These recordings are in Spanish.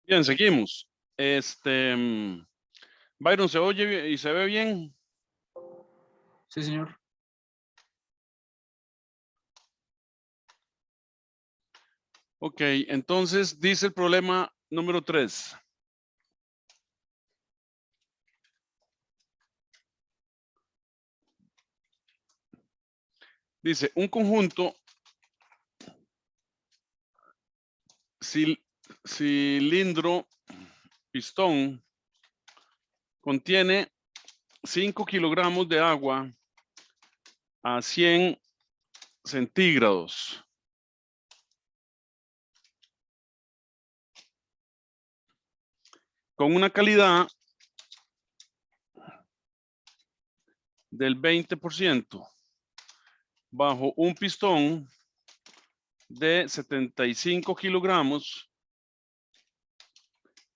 Bien, seguimos. Byron, ¿se oye y se ve bien? Sí, señor. Ok, entonces dice el problema número 3. Dice, un conjunto cilindro pistón contiene 5 kilogramos de agua a 100 centígrados. Con una calidad del 20% bajo un pistón de 75 kilogramos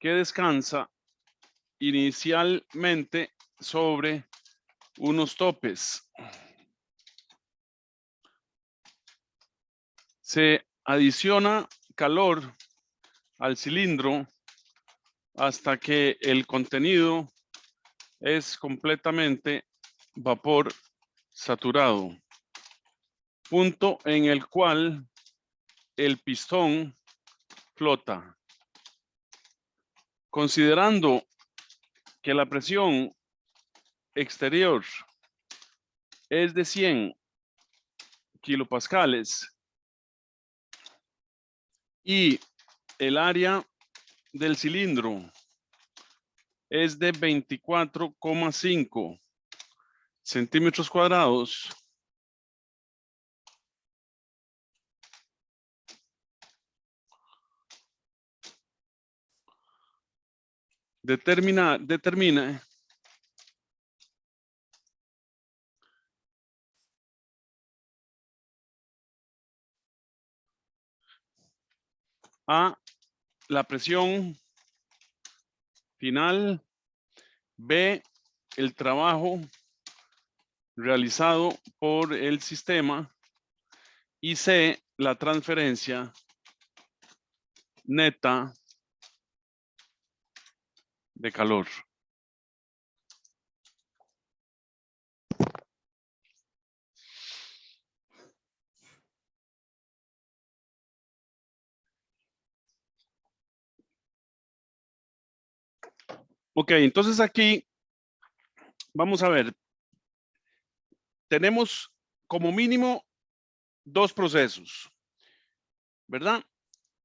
que descansa inicialmente sobre unos topes. Se adiciona calor al cilindro hasta que el contenido es completamente vapor saturado, punto en el cual el pistón flota. Considerando que la presión exterior es de 100 kilopascales y el área del cilindro es de 24,5 centímetros cuadrados, determina A, la presión final, B, el trabajo realizado por el sistema y C, la transferencia neta de calor. Ok, entonces aquí vamos a ver, tenemos como mínimo dos procesos, ¿verdad?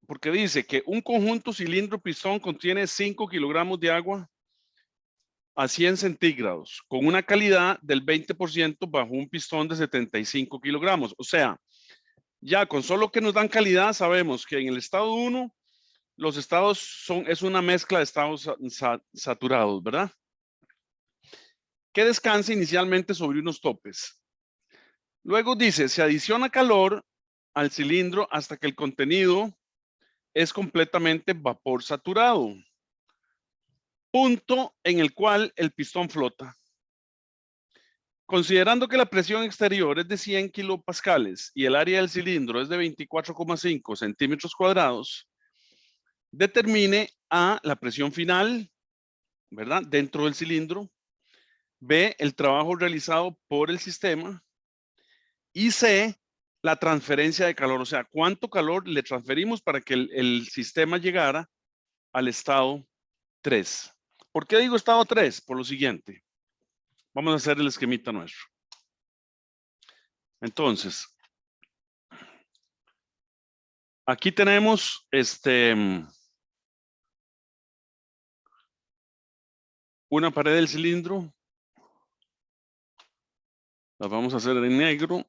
Porque dice que un conjunto cilindro-pistón contiene 5 kilogramos de agua a 100 centígrados, con una calidad del 20% bajo un pistón de 75 kilogramos. O sea, ya con solo que nos dan calidad, sabemos que en el estado 1, los estados es una mezcla de estados saturados, ¿verdad? Que descansa inicialmente sobre unos topes. Luego dice, se adiciona calor al cilindro hasta que el contenido es completamente vapor saturado, punto en el cual el pistón flota. Considerando que la presión exterior es de 100 kilopascales y el área del cilindro es de 24,5 centímetros cuadrados, determine A, la presión final, ¿verdad? Dentro del cilindro. B, el trabajo realizado por el sistema. Y C, la transferencia de calor, o sea, cuánto calor le transferimos para que el sistema llegara al estado 3. ¿Por qué digo estado 3? Por lo siguiente. Vamos a hacer el esquemita nuestro. Entonces, aquí tenemos una pared del cilindro. La vamos a hacer en negro.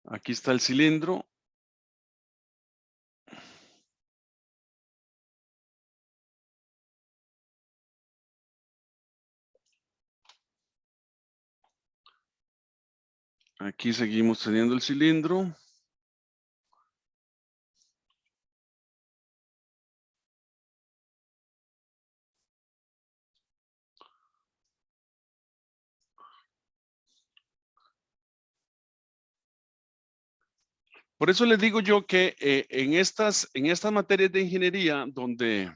Aquí está el cilindro. Aquí seguimos teniendo el cilindro. Por eso les digo yo que en estas materias de ingeniería donde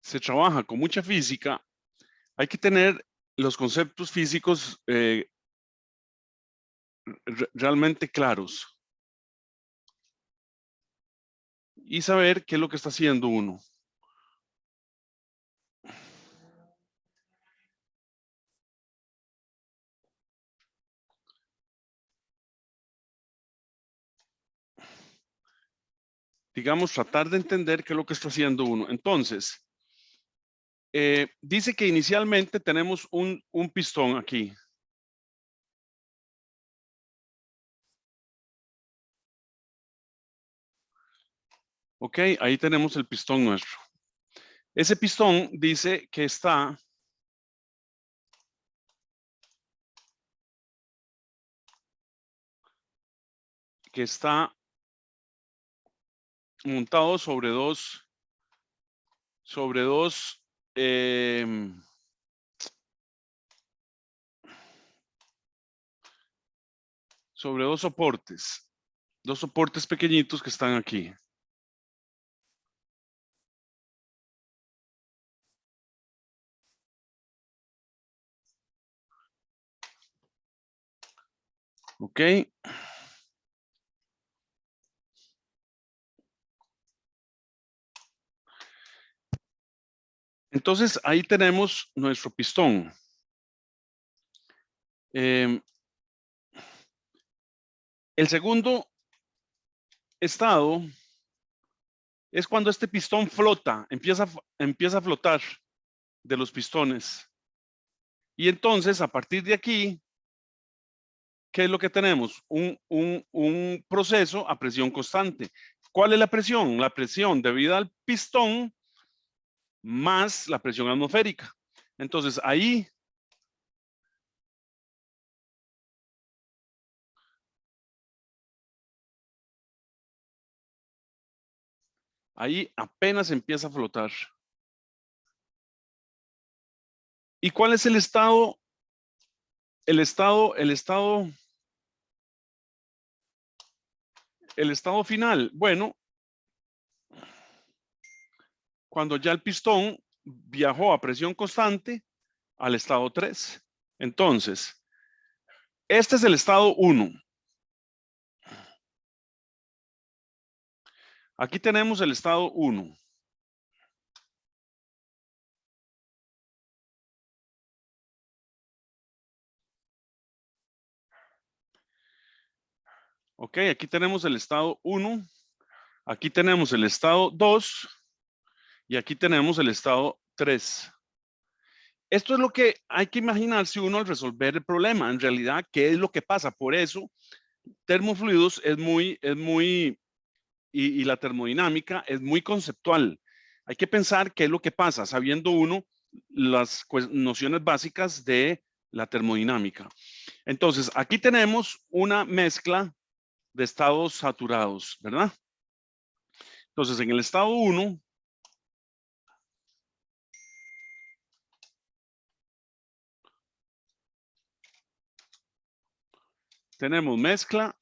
se trabaja con mucha física, hay que tener los conceptos físicos realmente claros y saber qué es lo que está haciendo uno. Digamos, tratar de entender qué es lo que está haciendo uno. Entonces, dice que inicialmente tenemos un pistón aquí. Ok, ahí tenemos el pistón nuestro. Ese pistón dice que está montado sobre dos soportes. Dos soportes pequeñitos que están aquí. Ok. Entonces ahí tenemos nuestro pistón. El segundo estado es cuando este pistón flota, empieza a flotar de los pistones. Y entonces, a partir de aquí, ¿qué es lo que tenemos? Un proceso a presión constante. ¿Cuál es la presión? La presión debida al pistón más la presión atmosférica. Entonces, ahí apenas empieza a flotar. ¿Y cuál es el estado? El estado final. Bueno, cuando ya el pistón viajó a presión constante al estado 3. Entonces, este es el estado 1. Aquí tenemos el estado 1. Ok, aquí tenemos el estado 1. Aquí tenemos el estado 2. Y aquí tenemos el estado 3. Esto es lo que hay que imaginarse uno al resolver el problema. En realidad, ¿qué es lo que pasa? Por eso, termofluidos y la termodinámica es muy conceptual. Hay que pensar qué es lo que pasa, sabiendo uno las nociones básicas de la termodinámica. Entonces, aquí tenemos una mezcla de estados saturados, ¿verdad? Entonces, en el estado 1, tenemos mezcla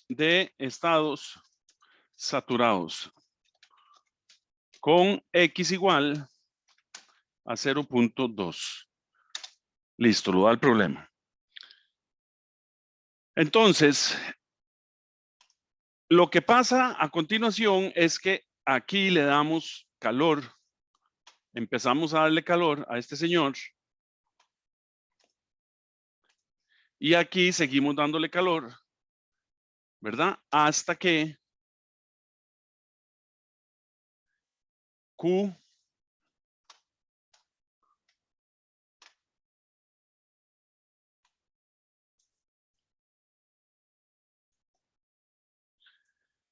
de estados saturados con X igual a 0.2. Listo, lo da el problema. Entonces, lo que pasa a continuación es que aquí le damos calor. Empezamos a darle calor a este señor. Y aquí seguimos dándole calor, ¿verdad? Hasta que Q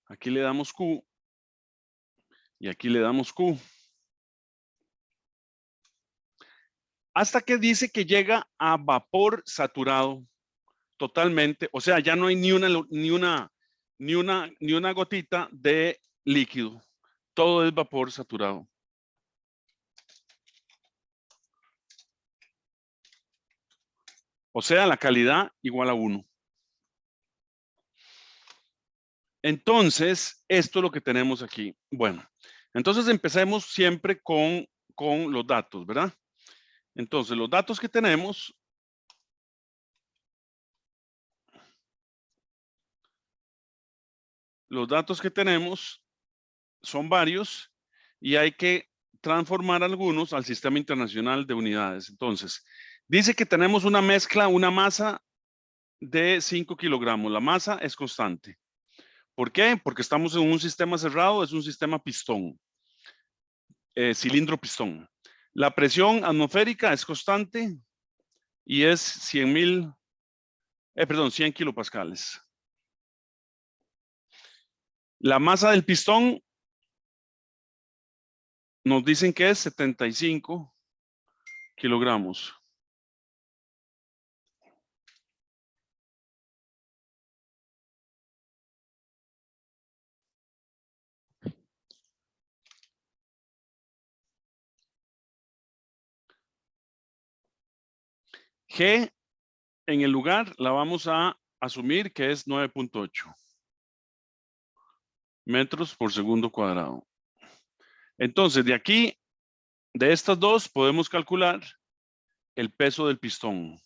aquí le damos Q y aquí le damos Q. Hasta que dice que llega a vapor saturado totalmente. O sea, ya no hay ni una gotita de líquido. Todo es vapor saturado. O sea, la calidad igual a 1. Entonces, esto es lo que tenemos aquí. Bueno, entonces empecemos siempre con los datos, ¿verdad? Entonces, los datos que tenemos son varios y hay que transformar algunos al Sistema Internacional de Unidades. Entonces, dice que tenemos una mezcla, una masa de 5 kilogramos. La masa es constante. ¿Por qué? Porque estamos en un sistema cerrado, es un sistema pistón, cilindro pistón. La presión atmosférica es constante y es 100 kilopascales. La masa del pistón nos dicen que es 75 kilogramos. G en el lugar la vamos a asumir que es 9.8 metros por segundo cuadrado. Entonces, de aquí, de estas dos, podemos calcular el peso del pistón.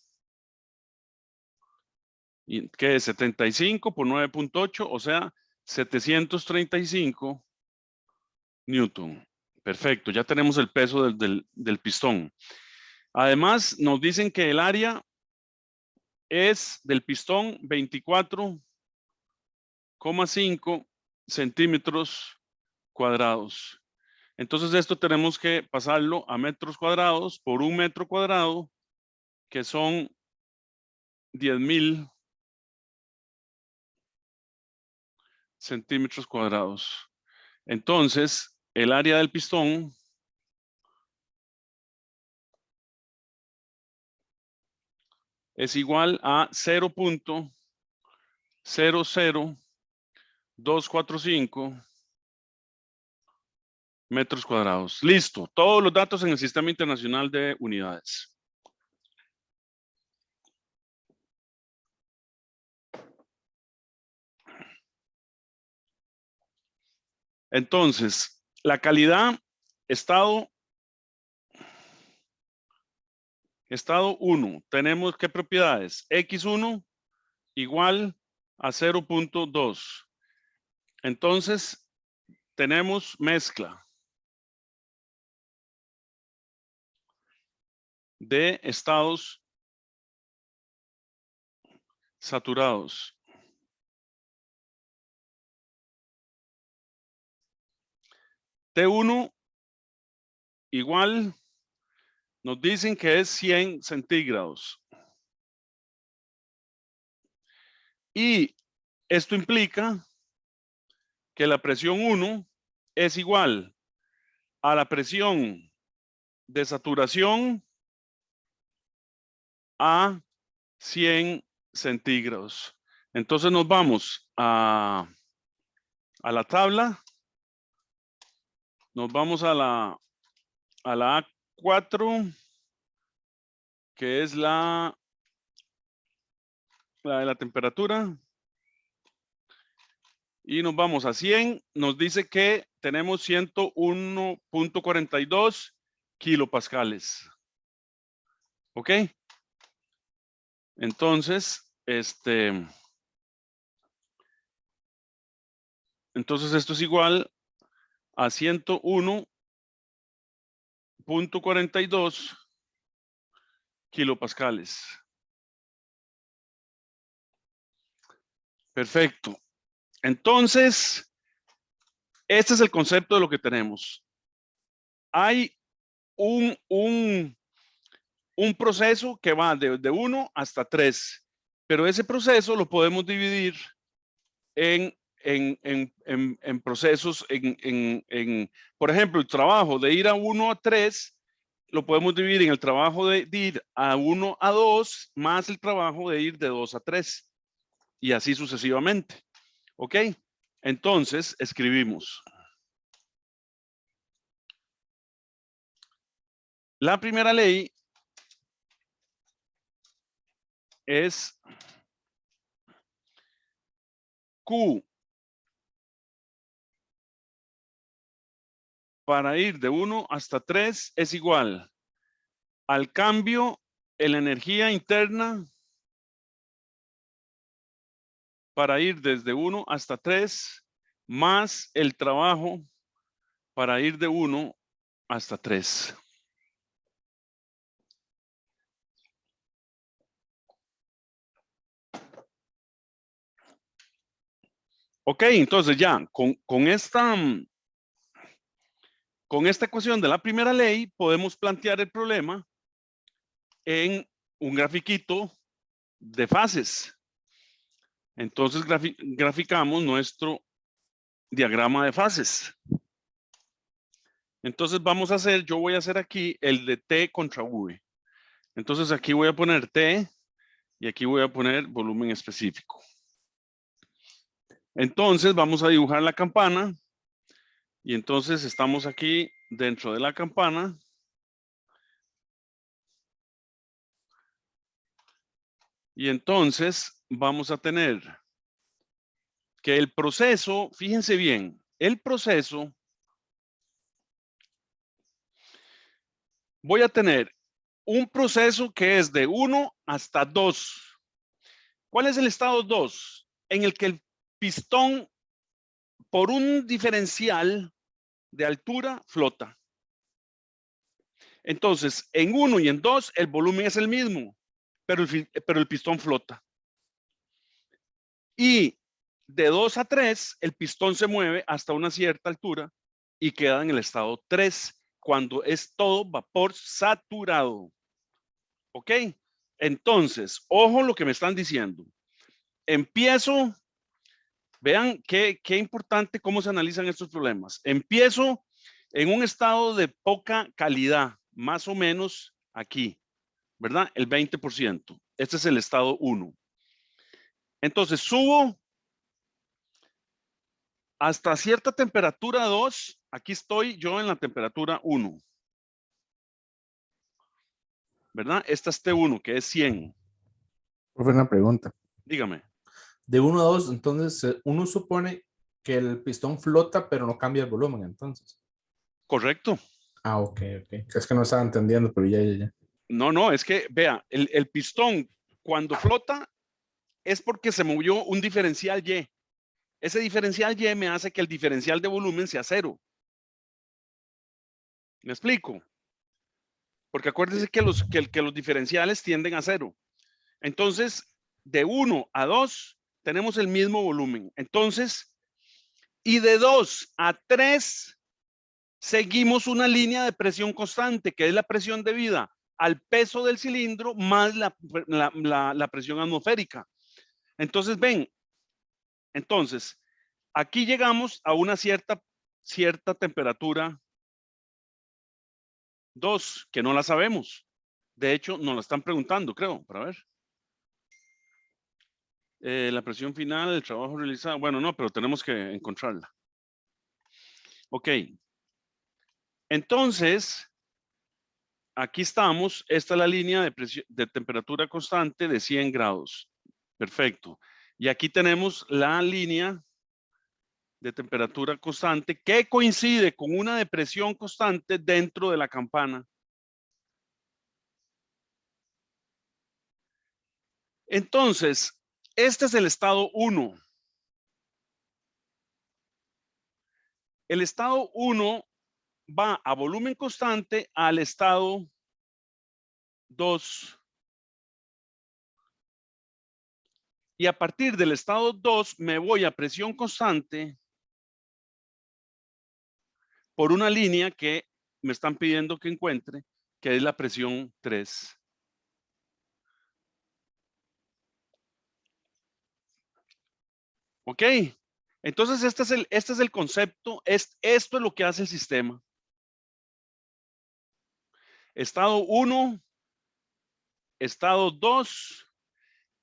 Que es 75 por 9.8, o sea, 735 Newton. Perfecto, ya tenemos el peso del pistón. Además, nos dicen que el área es del pistón 24,5 centímetros cuadrados. Entonces esto tenemos que pasarlo a metros cuadrados por un metro cuadrado, que son 10,000 centímetros cuadrados. Entonces, el área del pistón es igual a 0.00245 metros cuadrados. Listo. Todos los datos en el Sistema Internacional de Unidades. Entonces, la calidad, estado 1. Tenemos qué propiedades. X1 igual a 0.2. Entonces, tenemos mezcla de estados saturados. T1 igual, nos dicen que es 100 centígrados. Y esto implica que la presión 1 es igual a la presión de saturación a 100 centígrados. Entonces nos vamos a la tabla. Nos vamos a la A4, que es la de la temperatura. Y nos vamos a 100. Nos dice que tenemos 101.42 kilopascales. ¿Ok? Entonces, entonces esto es igual a 101.42 kilopascales. Perfecto. Entonces, este es el concepto de lo que tenemos. Hay un proceso que va de 1 hasta 3, pero ese proceso lo podemos dividir en procesos, por ejemplo, el trabajo de ir a 1 a 3, lo podemos dividir en el trabajo de ir a 1 a 2, más el trabajo de ir de 2 a 3, y así sucesivamente. ¿Ok? Entonces, escribimos. La primera ley es Q para ir de 1 hasta 3 es igual al cambio en la energía interna para ir desde 1 hasta 3 más el trabajo para ir de 1 hasta 3. Ok, entonces ya con esta ecuación de la primera ley podemos plantear el problema en un grafiquito de fases. Entonces graficamos nuestro diagrama de fases. Entonces vamos a hacer, yo voy a hacer aquí el de T contra V. Entonces aquí voy a poner T y aquí voy a poner volumen específico. Entonces vamos a dibujar la campana y entonces estamos aquí dentro de la campana. Y entonces vamos a tener que el proceso, fíjense bien, el proceso, voy a tener un proceso que es de 1 hasta 2. ¿Cuál es el estado 2? En el que el pistón, por un diferencial de altura, flota. Entonces, en 1 y en 2, el volumen es el mismo, pero el pistón flota. Y de 2 a 3, el pistón se mueve hasta una cierta altura y queda en el estado 3, cuando es todo vapor saturado. ¿Ok? Entonces, ojo lo que me están diciendo. Empiezo, vean qué importante cómo se analizan estos problemas. Empiezo en un estado de poca calidad, más o menos aquí, ¿verdad? El 20%. Este es el estado 1. Entonces, subo hasta cierta temperatura 2. Aquí estoy yo en la temperatura 1. ¿Verdad? Esta es T1, que es 100. Profe, una pregunta. Dígame. De 1 a 2, entonces uno supone que el pistón flota, pero no cambia el volumen, entonces. Correcto. Ah, ok. Es que no estaba entendiendo, pero ya. No, es que, vea, el pistón cuando flota es porque se movió un diferencial Y. Ese diferencial Y me hace que el diferencial de volumen sea 0. ¿Me explico? Porque acuérdense que los diferenciales tienden a 0. Entonces, de 1 a 2 tenemos el mismo volumen. Entonces, y de 2 a 3 seguimos una línea de presión constante, que es la presión debida al peso del cilindro más la presión atmosférica. Entonces, ven, entonces, aquí llegamos a una cierta temperatura 2, que no la sabemos. De hecho, nos la están preguntando, creo, para ver. La presión final, el trabajo realizado. Bueno, no, pero tenemos que encontrarla. Ok. Entonces, aquí estamos. Esta es la línea de temperatura constante de 100 grados. Perfecto. Y aquí tenemos la línea de temperatura constante que coincide con una depresión constante dentro de la campana. Entonces, este es el estado 1. El estado 1 va a volumen constante al estado 2. Y a partir del estado 2 me voy a presión constante por una línea que me están pidiendo que encuentre, que es la presión 3. ¿Ok? Entonces, este es el concepto. Esto es lo que hace el sistema. Estado 1, estado 2,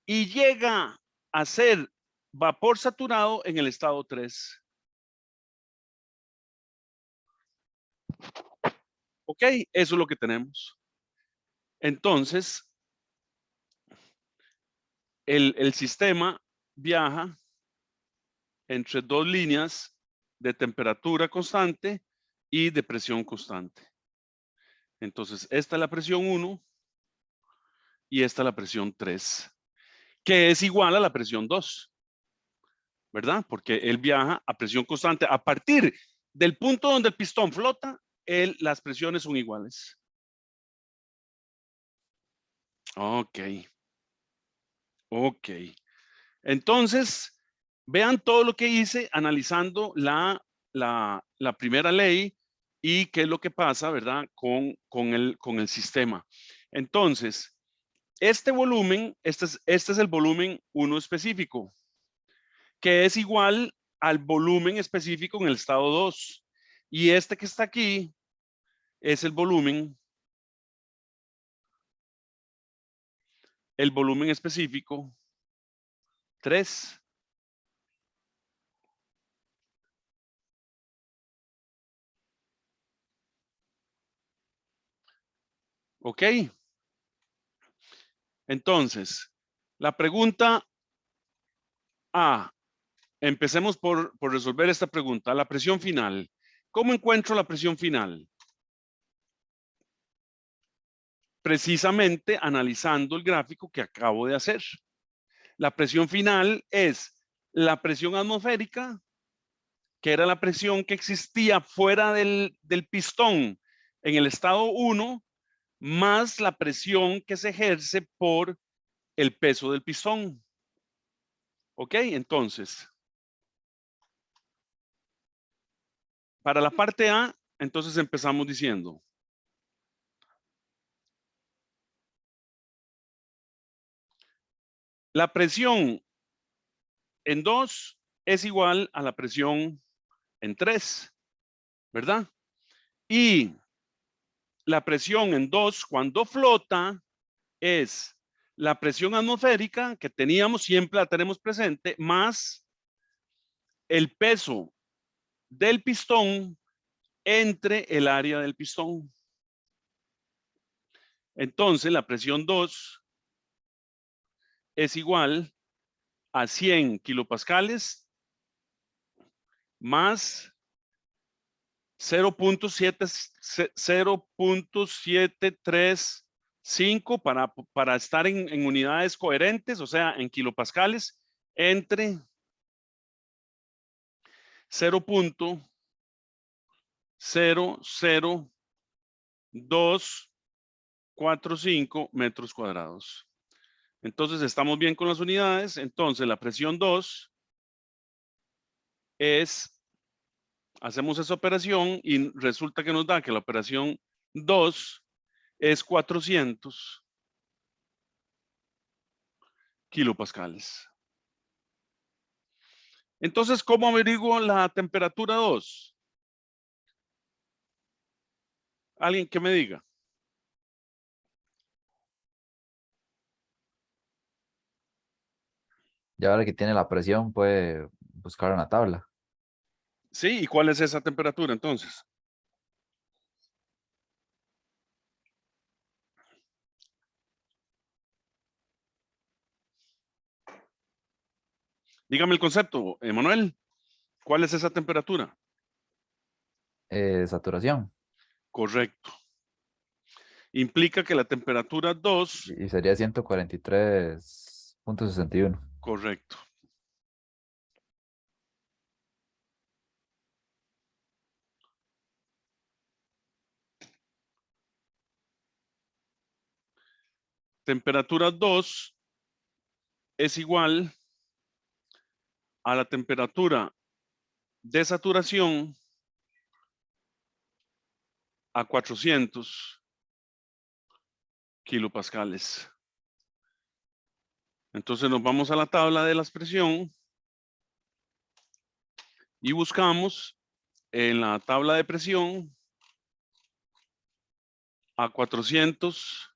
y llega a ser vapor saturado en el estado 3. Ok, eso es lo que tenemos. Entonces, el sistema viaja entre dos líneas de temperatura constante y de presión constante. Entonces, esta es la presión 1 y esta es la presión 3, que es igual a la presión 2, ¿verdad? Porque él viaja a presión constante. A partir del punto donde el pistón flota, las presiones son iguales. Ok. Ok. Entonces, vean todo lo que hice analizando la primera ley y qué es lo que pasa, ¿verdad? Con el sistema. Entonces, este volumen, este es el volumen 1 específico, que es igual al volumen específico en el estado 2. Y este que está aquí es el volumen específico 3. ¿Ok? Entonces, la pregunta A, empecemos por resolver esta pregunta. La presión final. ¿Cómo encuentro la presión final? Precisamente analizando el gráfico que acabo de hacer. La presión final es la presión atmosférica, que era la presión que existía fuera del pistón en el estado 1, más la presión que se ejerce por el peso del pistón. ¿Ok? Entonces, para la parte A, entonces empezamos diciendo, la presión en 2 es igual a la presión en 3, ¿verdad? Y la presión en 2 cuando flota es la presión atmosférica que teníamos, siempre la tenemos presente, más el peso del pistón entre el área del pistón. Entonces, la presión 2 es igual a 100 kilopascales más 0.735 para estar en unidades coherentes, o sea, en kilopascales, entre 0.00245 metros cuadrados. Entonces, estamos bien con las unidades. Entonces, la presión 2 es, hacemos esa operación y resulta que nos da que la operación 2 es 400 kilopascales. Entonces, ¿cómo averiguo la temperatura 2? Alguien que me diga. Ya ahora que tiene la presión, puede buscar en la tabla. Sí, ¿y cuál es esa temperatura entonces? Dígame el concepto, Emanuel. ¿Cuál es esa temperatura? Saturación. Correcto. Implica que la temperatura 2, Y sería 143.61. correcto. Temperatura 2 es igual a la temperatura de saturación a 400 kilopascales. Entonces nos vamos a la tabla de la expresión y buscamos en la tabla de presión a 400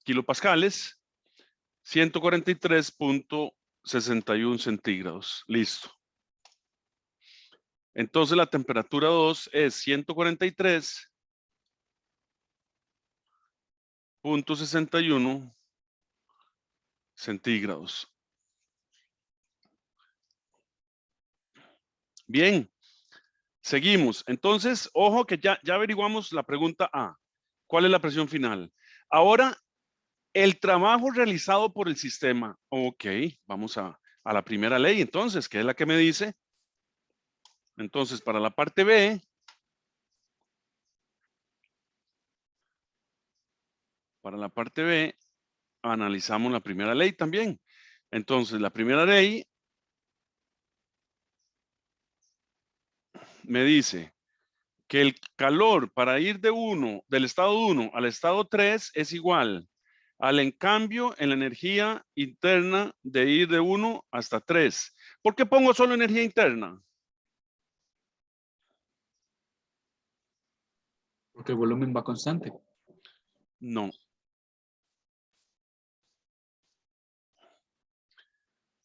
kilopascales, 143.61 centígrados. Listo. Entonces la temperatura 2 es 143 .61 centígrados. Bien, seguimos. Entonces, ojo que ya averiguamos la pregunta A. ¿Cuál es la presión final? Ahora, el trabajo realizado por el sistema. Ok, vamos a la primera ley entonces, que es la que me dice. Entonces, para la parte B, analizamos la primera ley también. Entonces, la primera ley me dice que el calor para ir del estado 1 al estado 3 es igual al en cambio en la energía interna de ir de 1 hasta 3. ¿Por qué pongo solo energía interna? Porque el volumen va constante. No.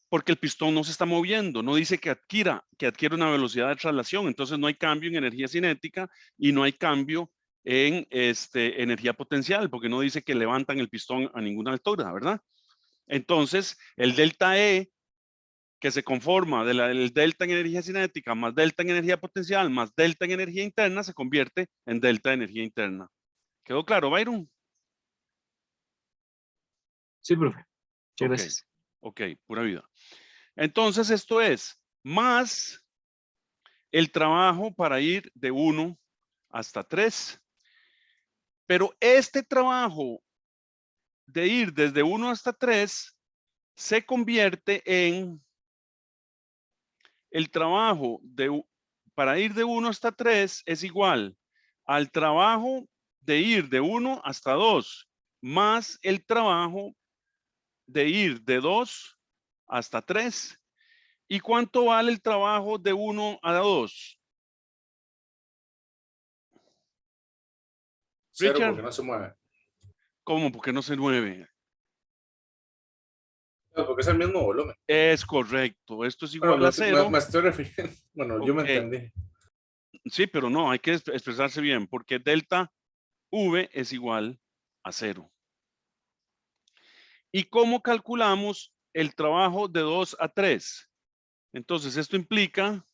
Porque el pistón no se está moviendo, no dice que adquiere una velocidad de traslación, entonces no hay cambio en energía cinética y no hay cambio en energía potencial, porque no dice que levantan el pistón a ninguna altura, ¿verdad? Entonces, el delta E, que se conforma del delta en energía cinética más delta en energía potencial más delta en energía interna, se convierte en delta de energía interna. ¿Quedó claro, Byron? Sí, profe. Muchas Ok, gracias. ok, pura vida. Entonces, esto es más el trabajo para ir de 1 hasta 3. Pero este trabajo de ir desde 1 hasta 3 se convierte en el trabajo para ir de 1 hasta 3 es igual al trabajo de ir de 1 hasta 2 más el trabajo de ir de 2 hasta 3. ¿Y cuánto vale el trabajo de 1 a 2? Cero Richard, porque no se mueve. ¿cómo? ¿Por qué no se mueve? No, porque es el mismo volumen. Es correcto. Esto es Bueno, igual a 0. me estoy refiriendo. Bueno, yo me Ok. entendí. Sí, pero no, hay que expresarse bien, porque delta V es igual a 0. ¿Y cómo calculamos el trabajo de 2 a 3? Entonces, esto implica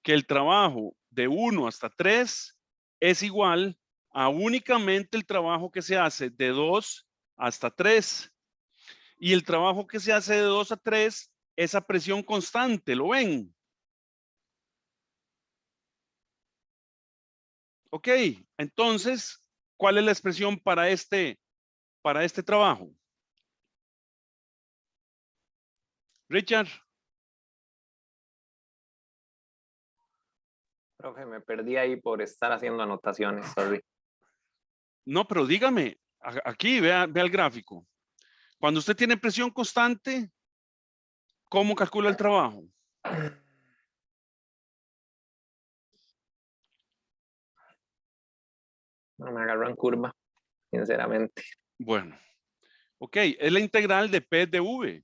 que el trabajo de 1 hasta 3 es igual a únicamente el trabajo que se hace de 2 hasta 3. Y el trabajo que se hace de 2 a 3 es a presión constante, ¿lo ven? Ok, entonces, ¿cuál es la expresión para este trabajo? Richard. Profe, me perdí ahí por estar haciendo anotaciones, sorry. No, pero dígame, aquí vea el gráfico. Cuando usted tiene presión constante, ¿cómo calcula el trabajo? No me agarró en curva, sinceramente. Bueno, ok, es la integral de P de V.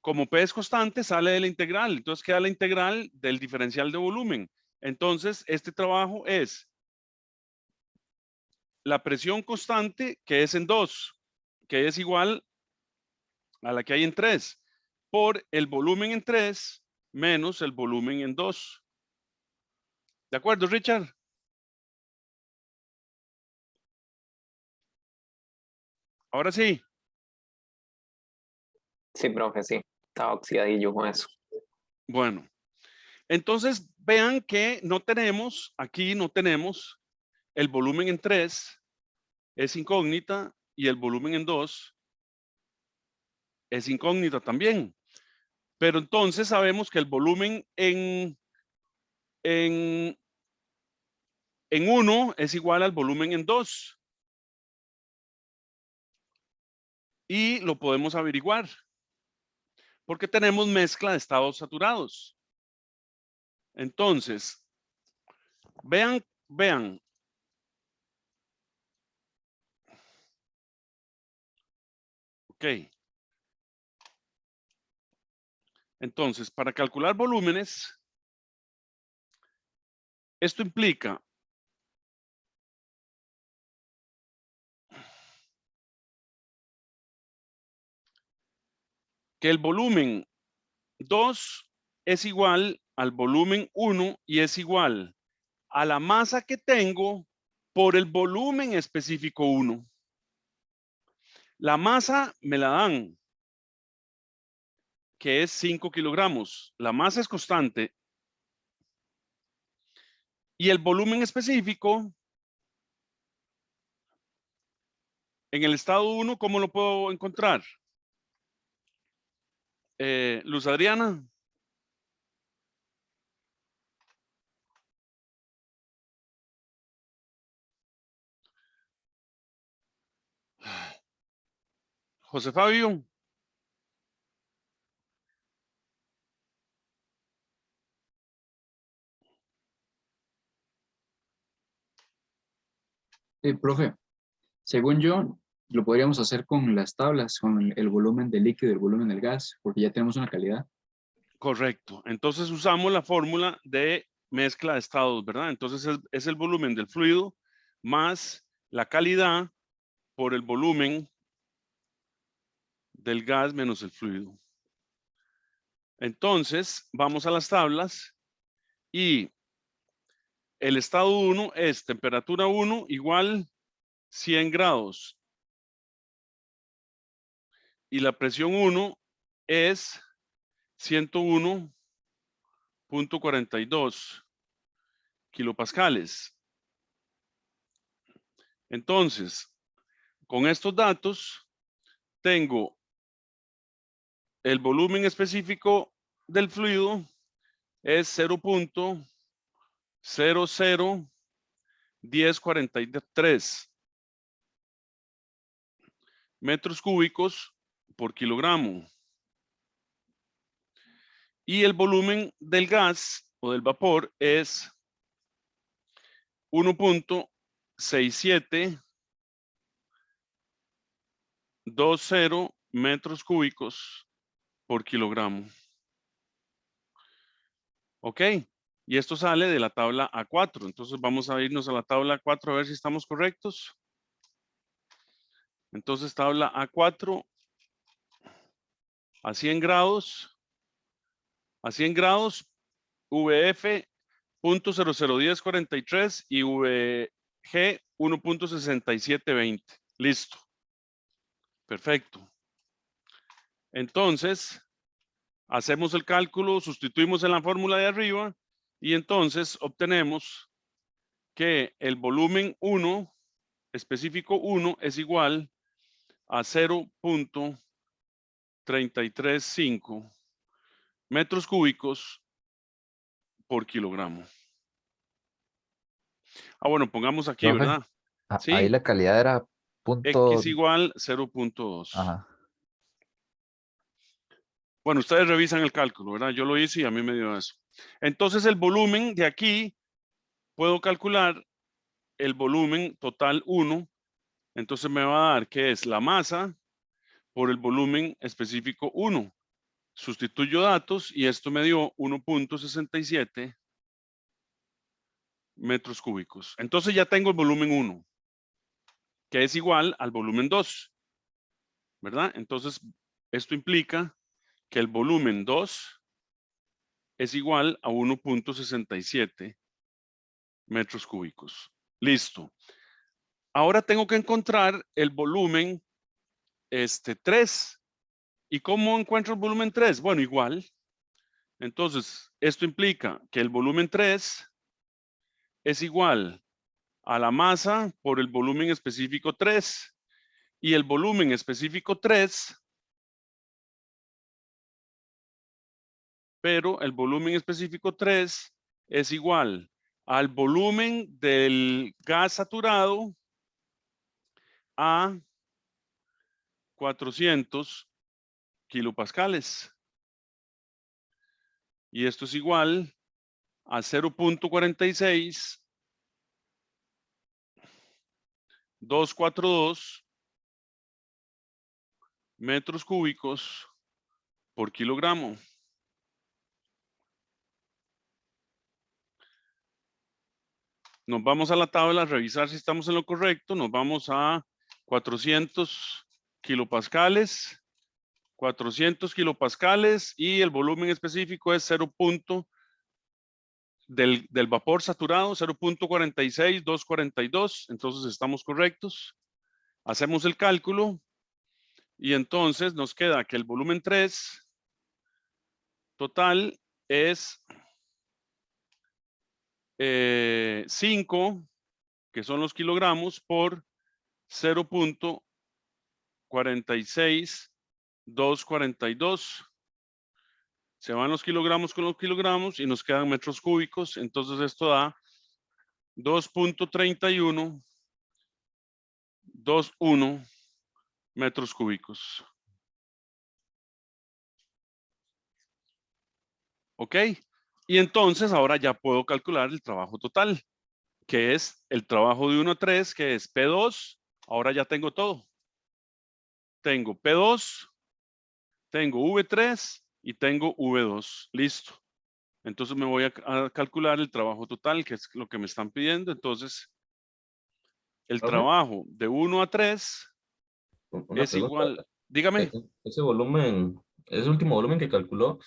Como P es constante, sale de la integral. Entonces queda la integral del diferencial de volumen. Entonces, este trabajo es la presión constante, que es en 2, que es igual a la que hay en 3, por el volumen en 3 menos el volumen en 2. ¿De acuerdo, Richard? Ahora sí. Sí, profe, sí. Estaba oxidadillo con eso. Bueno, entonces vean que aquí no tenemos el volumen en 3, es incógnita, y el volumen en 2 es incógnita también. Pero entonces sabemos que el volumen en 1 es igual al volumen en 2. Y lo podemos averiguar. Porque tenemos mezcla de estados saturados. Entonces, vean. Ok. Entonces, para calcular volúmenes, esto implica que el volumen 2 es igual al volumen 1 y es igual a la masa que tengo por el volumen específico 1. La masa me la dan, que es 5 kilogramos. La masa es constante. Y el volumen específico, en el estado 1, ¿cómo lo puedo encontrar? Luz Adriana. José Fabio. Profe, según yo, lo podríamos hacer con las tablas, con el volumen del líquido y el volumen del gas, porque ya tenemos una calidad. Correcto. Entonces usamos la fórmula de mezcla de estados, ¿verdad? Entonces es el volumen del fluido más la calidad por el volumen del gas menos el fluido. Entonces vamos a las tablas y el estado 1 es temperatura 1 igual 100 grados. Y la presión 1 es 101.42 kilopascales. Entonces, con estos datos, tengo el volumen específico del fluido es 0.001043 metros cúbicos por kilogramo. Y el volumen del gas o del vapor es 1.6720 metros cúbicos por kilogramo. Ok, y esto sale de la tabla A4. Entonces vamos a irnos a la tabla A4 a ver si estamos correctos. Entonces tabla A4 a 100 grados. A 100 grados, VF 0.001043 y VG 1.6720. Listo. Perfecto. Entonces, hacemos el cálculo, sustituimos en la fórmula de arriba y entonces obtenemos que el volumen 1, específico 1, es igual a 0.335 metros cúbicos por kilogramo. Ah, bueno, pongamos aquí, Profe, ¿verdad? ahí Sí, la calidad era punto. X igual 0.2. Ajá. Bueno, ustedes revisan el cálculo, ¿verdad? Yo lo hice y a mí me dio eso. Entonces el volumen de aquí, puedo calcular el volumen total 1. Entonces me va a dar que es la masa por el volumen específico 1. Sustituyo datos y esto me dio 1.67 metros cúbicos. Entonces ya tengo el volumen 1, que es igual al volumen 2, ¿verdad? Entonces esto implica que el volumen 2 es igual a 1.67 metros cúbicos. Listo. Ahora tengo que encontrar el volumen 3. ¿Y cómo encuentro el volumen 3? Bueno, igual. Entonces, esto implica que el volumen 3 es igual a la masa por el volumen específico 3. Y el volumen específico 3, pero el volumen específico 3 es igual al volumen del gas saturado a 400 kilopascales. Y esto es igual a 0.46242 metros cúbicos por kilogramo. Nos vamos a la tabla a revisar si estamos en lo correcto. Nos vamos a 400 kilopascales, 400 kilopascales y el volumen específico es 0. Del vapor saturado, 0.46242. Entonces estamos correctos. Hacemos el cálculo y entonces nos queda que el volumen 3 total es 5, que son los kilogramos, por 0.46242. Se van los kilogramos con los kilogramos y nos quedan metros cúbicos. Entonces esto da 2.3121 metros cúbicos. ¿Ok? Y entonces ahora ya puedo calcular el trabajo total, que es el trabajo de 1 a 3, que es P2. Ahora ya tengo todo. Tengo P2, tengo V3 y tengo V2. Listo. Entonces me voy a calcular el trabajo total, que es lo que me están pidiendo. Entonces, el Profe, trabajo de 1 a 3 una es pregunta. igual. Dígame. Ese volumen, ese último volumen que calculó,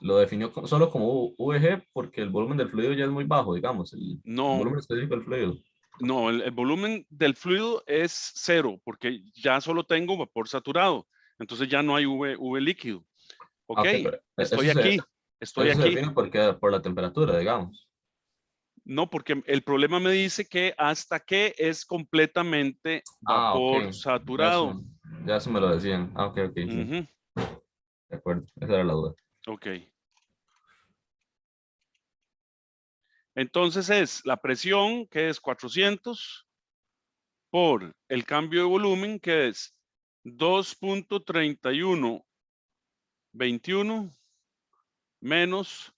lo definió solo como VG porque el volumen del fluido ya es muy bajo, digamos, el No, volumen específico del fluido. no, el volumen del fluido es 0, porque ya solo tengo vapor saturado. Entonces ya no hay V líquido. Ah, Ok, ok, pero estoy aquí, estoy eso se aquí. define porque, por la temperatura, digamos. No, porque el problema me dice que hasta que es completamente Ah, ok. vapor Ya saturado. eso, ya eso me lo decían. Ah, ok, ok, sí. Ujú, De acuerdo. Esa era la duda. ok. Entonces es la presión, que es 400, por el cambio de volumen, que es 2.3121 menos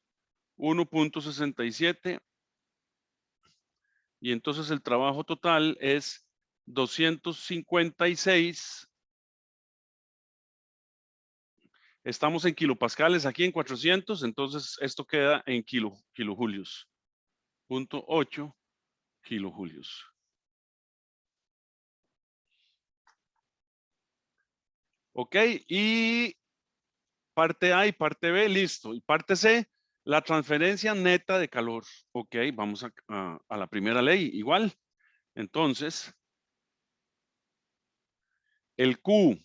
1.67. Y entonces el trabajo total es 256. Estamos en kilopascales aquí en 400, entonces esto queda en kilojulios. 0.8 kilojulios. Ok, y parte A y parte B, listo. Y parte C, la transferencia neta de calor. Ok, vamos a la primera ley, igual. Entonces, el Q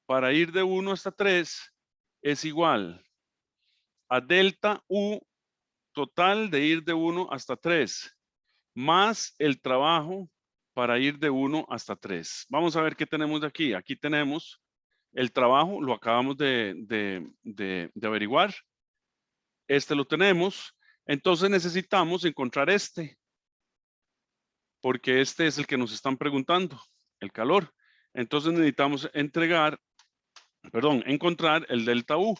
para ir de 1 hasta 3 es igual a delta U total de ir de 1 hasta 3, más el trabajo para ir de 1 hasta 3. Vamos a ver qué tenemos de aquí. Aquí tenemos el trabajo, lo acabamos de averiguar. Este lo tenemos. Entonces necesitamos encontrar este, porque este es el que nos están preguntando, el calor. Entonces necesitamos encontrar el delta U.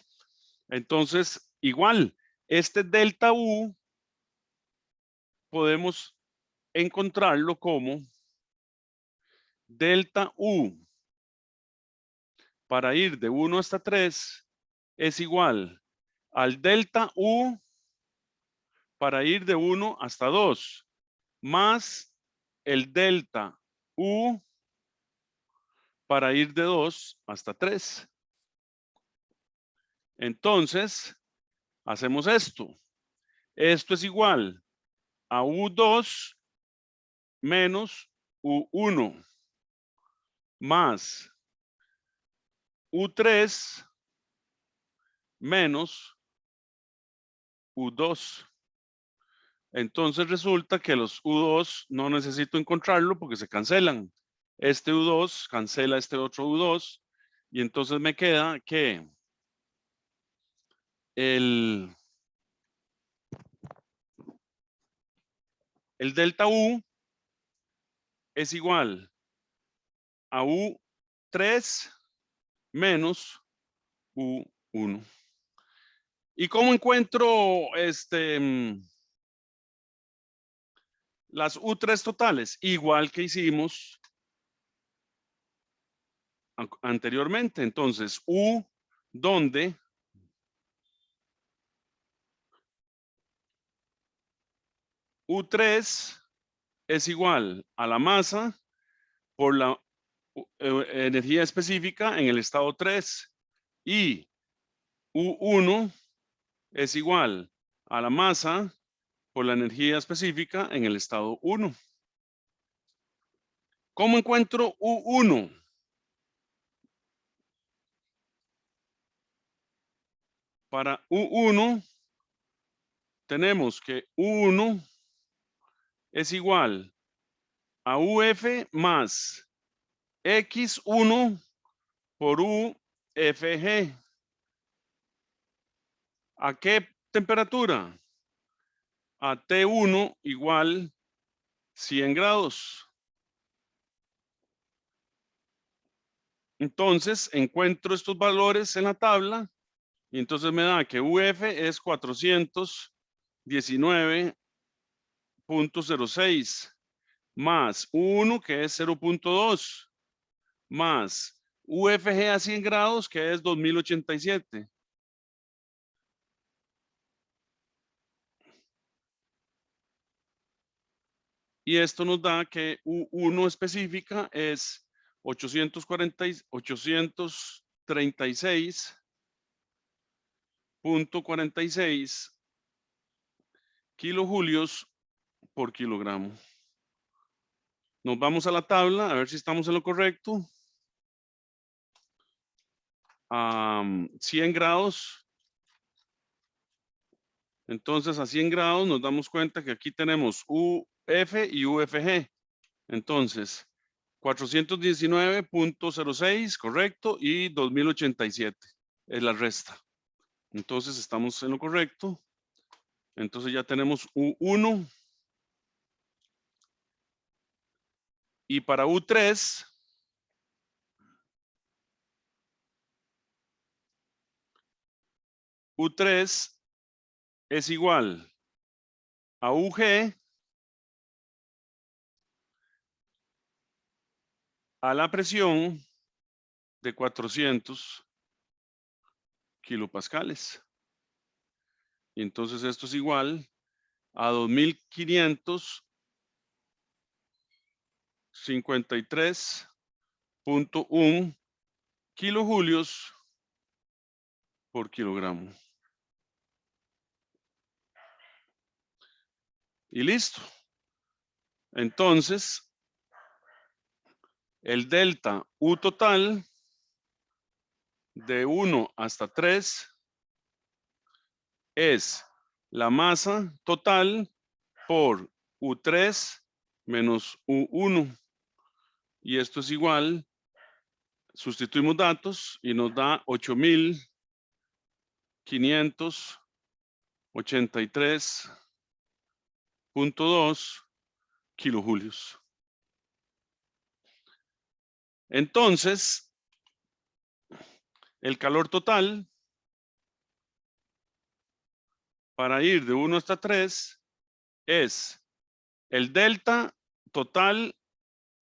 Entonces, igual, este delta U podemos encontrarlo como delta U para ir de 1 hasta 3 es igual al delta U para ir de 1 hasta 2 más el delta U para ir de 2 hasta 3. Entonces, hacemos esto. Esto es igual a U2 menos U1 más U3 menos U2. Entonces resulta que los U2 no necesito encontrarlo porque se cancelan. Este U2 cancela este otro U2 y entonces me queda que el delta U es igual a U3 menos U1. ¿Y cómo encuentro las U3 totales? Igual que hicimos anteriormente. Entonces, U donde U3 es igual a la masa por la energía específica en el estado 3 y U1 es igual a la masa por la energía específica en el estado 1. ¿Cómo encuentro U1? Para U1 tenemos que U1 es igual a UF más X1 por UFG. ¿A qué temperatura? A T1 igual 100 grados. Entonces encuentro estos valores en la tabla y entonces me da que UF es 419.06 más U1 que es 0.2 más UFG a 100 grados que es 2087. Y esto nos da que U1 específica es 836.46 kilojulios por kilogramo. Nos vamos a la tabla a ver si estamos en lo correcto. 100 grados. Entonces a 100 grados nos damos cuenta que aquí tenemos UF y UFG. Entonces 419.06, correcto, y 2087 es la resta. Entonces estamos en lo correcto. Entonces ya tenemos U1. Y para U3, U3 es igual a UG a la presión de 400 kilopascales. Y entonces esto es igual a 2553.1 kilojulios por kilogramo. Y listo. Entonces, el delta U total de 1 hasta 3 es la masa total por U3 menos U1. Y esto es igual, sustituimos datos y nos da 8.583.2 kilojulios. Entonces, el calor total para ir de 1 hasta 3 es el delta total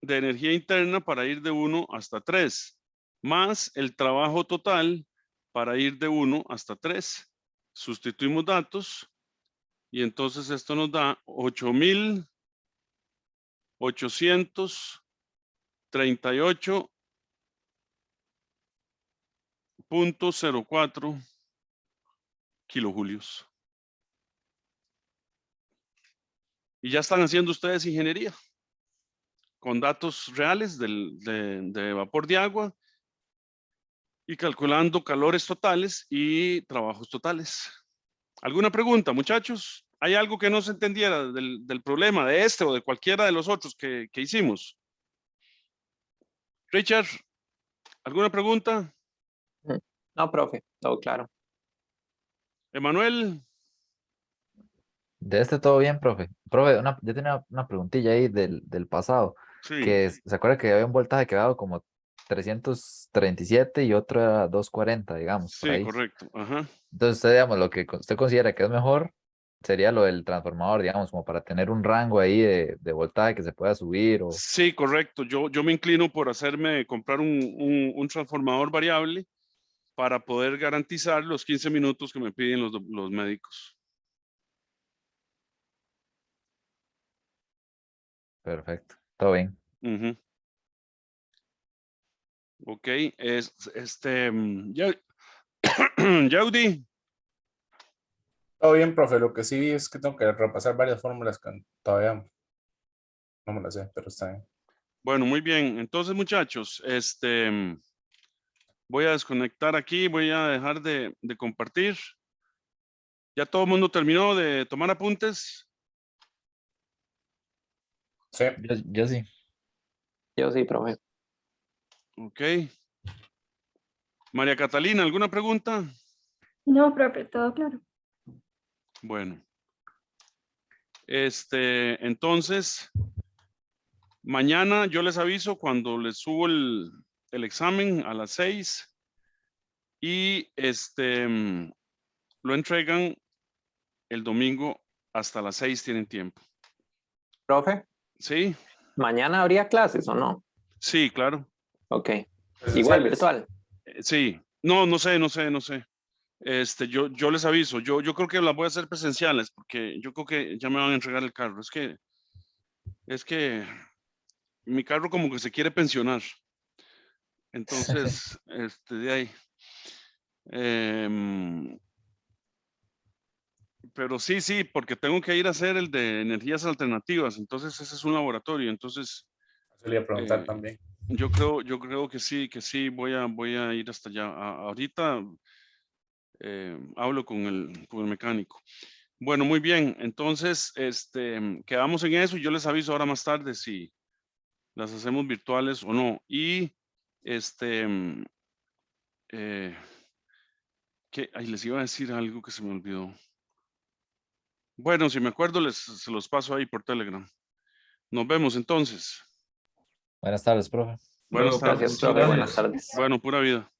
de energía interna para ir de 1 hasta 3, más el trabajo total para ir de 1 hasta 3. Sustituimos datos y entonces esto nos da 8.838.04 kilojulios. Y ya están haciendo ustedes ingeniería con datos reales de vapor de agua y calculando calores totales y trabajos totales. ¿Alguna pregunta, muchachos? ¿Hay algo que no se entendiera del problema de este o de cualquiera de los otros que hicimos? Richard, ¿alguna pregunta? No, profe, todo claro. Emanuel, De este todo bien, profe. Profe, yo tenía una preguntilla ahí del pasado, sí, que se acuerda que había un voltaje que daba como 337 y otro era 240, digamos, por sí, ahí. correcto. Ajá. Entonces usted, digamos, lo que usted considera que es mejor sería lo del transformador, digamos, como para tener un rango ahí de voltaje que se pueda subir o... Sí, correcto. Yo me inclino por comprar un transformador variable para poder garantizar los 15 minutos que me piden los médicos. Perfecto, todo bien. Ujú. Ok, Yaudi. Todo bien, profe. Lo que sí es que tengo que repasar varias fórmulas que todavía no me las sé, pero está bien. Bueno, muy bien. Entonces, muchachos, voy a desconectar aquí, voy a dejar de compartir. ¿Ya todo el mundo terminó de tomar apuntes? Sí. Yo sí. Yo sí, profe. Ok. María Catalina, ¿alguna pregunta? No, profe, todo claro. Bueno. Entonces, mañana yo les aviso cuando les subo el examen a las 6 y lo entregan el domingo hasta las 6 tienen tiempo. Profe, ¿Sí? ¿mañana habría clases o no? Sí, claro. Ok. Igual virtual. Sí. No sé. Yo les aviso. Yo creo que las voy a hacer presenciales porque yo creo que ya me van a entregar el carro. Es que mi carro como que se quiere pensionar. Entonces, de ahí. Pero sí, porque tengo que ir a hacer el de energías alternativas. Entonces, ese es un laboratorio. Entonces, Eso le iba a preguntar Eh, también. yo creo que sí, voy a ir hasta allá. Ahorita hablo con el mecánico. Bueno, muy bien. Entonces, quedamos en eso y yo les aviso ahora más tarde si las hacemos virtuales o no. Y les iba a decir algo que se me olvidó. Bueno, si me acuerdo, se los paso ahí por Telegram. Nos vemos entonces. Buenas tardes, profe. Buenas Luego, profe, tardes. Gracias, muchas profe. Buenas gracias. tardes. Bueno, pura vida.